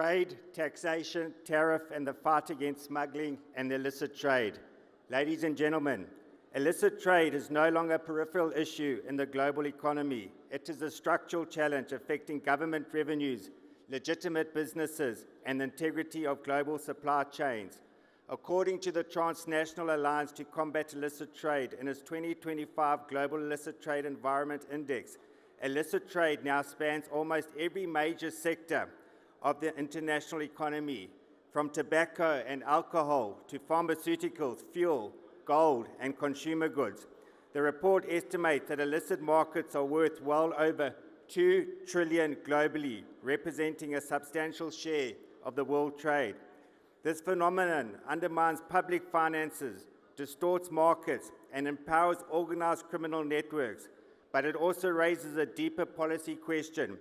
trade, taxation, tariff, and the fight against smuggling and illicit trade. Ladies and gentlemen, illicit trade is no longer a peripheral issue in the global economy. It is a structural challenge affecting government revenues, legitimate businesses, and the integrity of global supply chains. According to the Transnational Alliance to Combat Illicit Trade in its 2025 Global Illicit Trade Environment Index, illicit trade now spans almost every major sector of the international economy, from tobacco and alcohol to pharmaceuticals, fuel, gold, and consumer goods. The report estimates that illicit markets are worth well over $2 trillion globally, representing a substantial share of the world trade. This phenomenon undermines public finances, distorts markets, and empowers organized criminal networks, but it also raises a deeper policy question.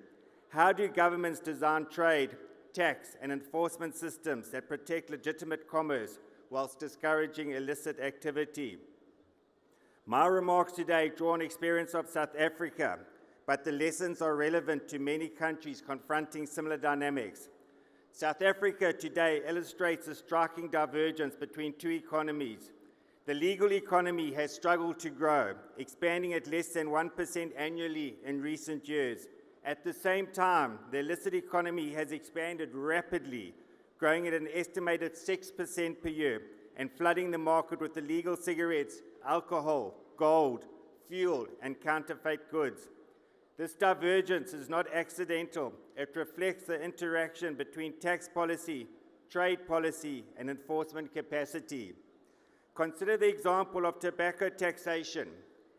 How do governments design trade, tax, and enforcement systems that protect legitimate commerce whilst discouraging illicit activity? My remarks today draw on experience of South Africa, but the lessons are relevant to many countries confronting similar dynamics. South Africa today illustrates a striking divergence between two economies. The legal economy has struggled to grow, expanding at less than 1% annually in recent years. At the same time, the illicit economy has expanded rapidly, growing at an estimated 6% per year and flooding the market with illegal cigarettes, alcohol, gold, fuel, and counterfeit goods. This divergence is not accidental. It reflects the interaction between tax policy, trade policy, and enforcement capacity. Consider the example of tobacco taxation.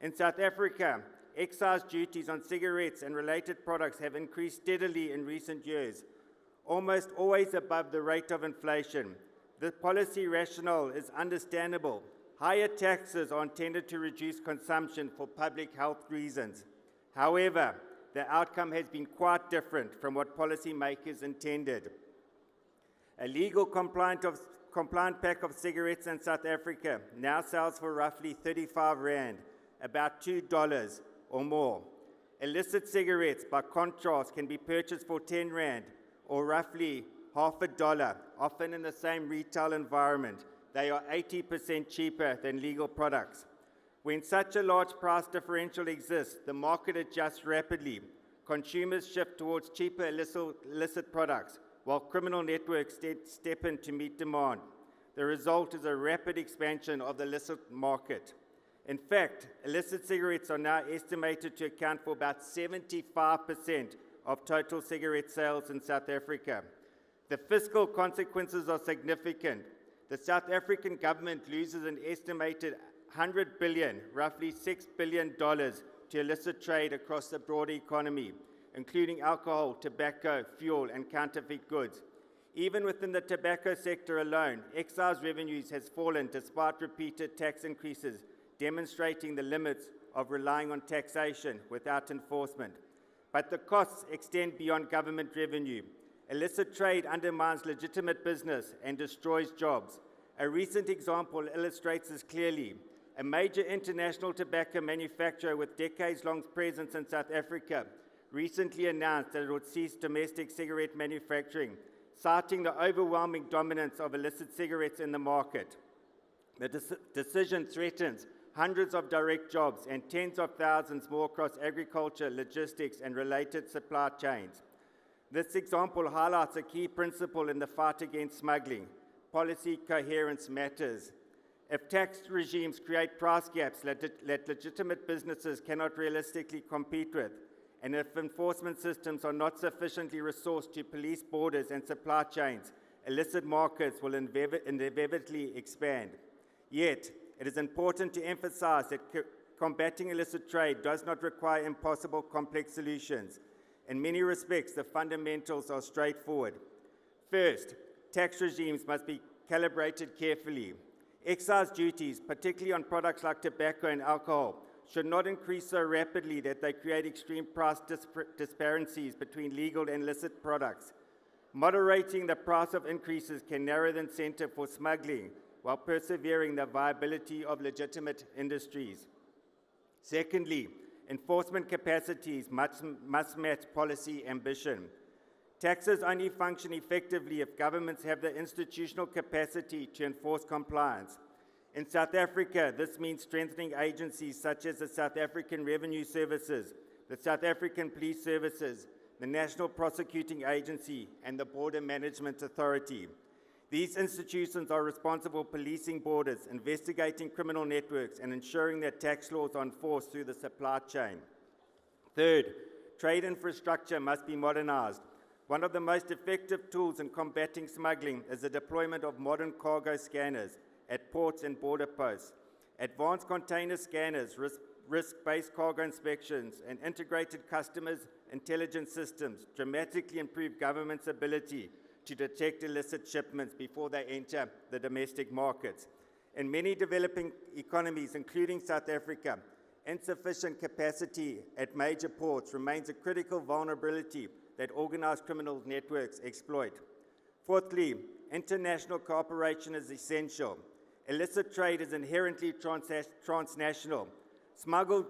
In South Africa, excise duties on cigarettes and related products have increased steadily in recent years, almost always above the rate of inflation. The policy rationale is understandable. Higher taxes are intended to reduce consumption for public health reasons. However, the outcome has been quite different from what policymakers intended. A legal compliant pack of cigarettes in South Africa now sells for roughly 35 Rand, about $2 or more. Illicit cigarettes, by contrast, can be purchased for 10 Rand or roughly $0.50, often in the same retail environment. They are 80% cheaper than legal products. When such a large price differential exists, the market adjusts rapidly. Consumers shift towards cheaper illicit products, while criminal networks step in to meet demand. The result is a rapid expansion of the illicit market. In fact, illicit cigarettes are now estimated to account for about 75% of total cigarette sales in South Africa. The fiscal consequences are significant. The South African government loses an estimated $100 billion, roughly $6 billion, to illicit trade across the broader economy, including alcohol, tobacco, fuel, and counterfeit goods. Even within the tobacco sector alone, excise revenues has fallen despite repeated tax increases, demonstrating the limits of relying on taxation without enforcement. But the costs extend beyond government revenue. Illicit trade undermines legitimate business and destroys jobs. A recent example illustrates this clearly. A major international tobacco manufacturer with decades-long presence in South Africa recently announced that it would cease domestic cigarette manufacturing, citing the overwhelming dominance of illicit cigarettes in the market. The decision threatens hundreds of direct jobs and tens of thousands more across agriculture, logistics, and related supply chains. This example highlights a key principle in the fight against smuggling. Policy coherence matters. If tax regimes create price gaps that legitimate businesses cannot realistically compete with, and if enforcement systems are not sufficiently resourced to police borders and supply chains, illicit markets will inevitably expand. Yet, it is important to emphasize that combating illicit trade does not require impossible complex solutions. In many respects, the fundamentals are straightforward. First, tax regimes must be calibrated carefully. Excise duties, particularly on products like tobacco and alcohol, should not increase so rapidly that they create extreme price disparities between legal and illicit products. Moderating the price of increases can narrow the incentive for smuggling while persevering the viability of legitimate industries. Secondly, enforcement capacities must match policy ambition. Taxes only function effectively if governments have the institutional capacity to enforce compliance. In South Africa, this means strengthening agencies such as the South African Revenue Services, the South African Police Services, the National Prosecuting Agency, and the Border Management Authority. These institutions are responsible for policing borders, investigating criminal networks, and ensuring that tax laws are enforced through the supply chain. Third, trade infrastructure must be modernized. One of the most effective tools in combating smuggling is the deployment of modern cargo scanners at ports and border posts. Advanced container scanners, risk-based cargo inspections, and integrated customs intelligence systems dramatically improve government's ability to detect illicit shipments before they enter the domestic markets. In many developing economies, including South Africa, insufficient capacity at major ports remains a critical vulnerability that organized criminal networks exploit. Fourthly, international cooperation is essential. Illicit trade is inherently transnational. Smuggled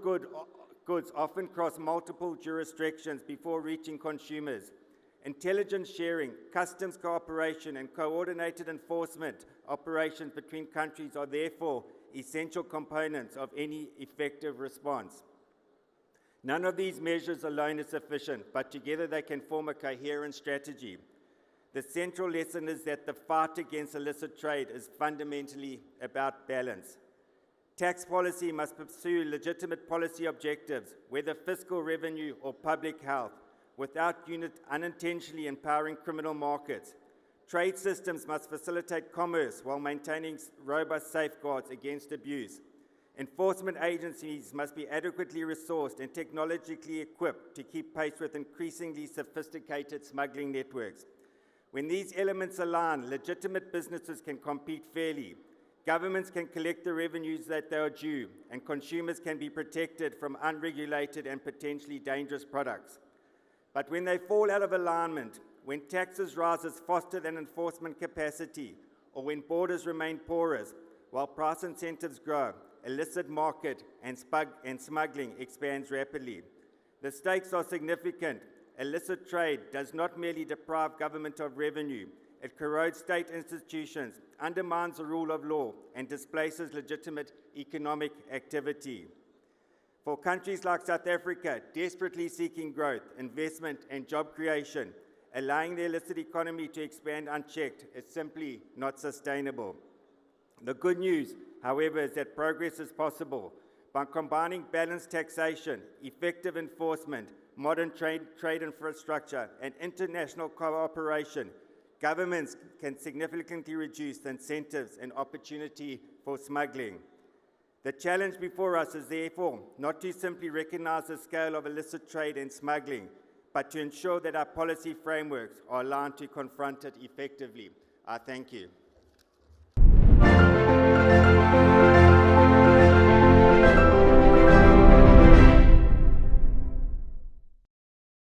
goods often cross multiple jurisdictions before reaching consumers. Intelligence sharing, customs cooperation, and coordinated enforcement operations between countries are therefore essential components of any effective response. None of these measures alone is sufficient, but together they can form a coherent strategy. The central lesson is that the fight against illicit trade is fundamentally about balance. Tax policy must pursue legitimate policy objectives, whether fiscal revenue or public health, without unintentionally empowering criminal markets. Trade systems must facilitate commerce while maintaining robust safeguards against abuse. Enforcement agencies must be adequately resourced and technologically equipped to keep pace with increasingly sophisticated smuggling networks. When these elements align, legitimate businesses can compete fairly, governments can collect the revenues that they are due, and consumers can be protected from unregulated and potentially dangerous products. But when they fall out of alignment, when taxes rise faster than enforcement capacity, or when borders remain porous, while price incentives grow, illicit market and smuggling expands rapidly. The stakes are significant. Illicit trade does not merely deprive government of revenue, it corrodes state institutions, undermines the rule of law, and displaces legitimate economic activity. For countries like South Africa, desperately seeking growth, investment, and job creation, allowing the illicit economy to expand unchecked is simply not sustainable. The good news, however, is that progress is possible. By combining balanced taxation, effective enforcement, modern trade infrastructure, and international cooperation, governments can significantly reduce the incentives and opportunity for smuggling. The challenge before us is therefore not to simply recognize the scale of illicit trade and smuggling, but to ensure that our policy frameworks are aligned to confront it effectively. I thank you.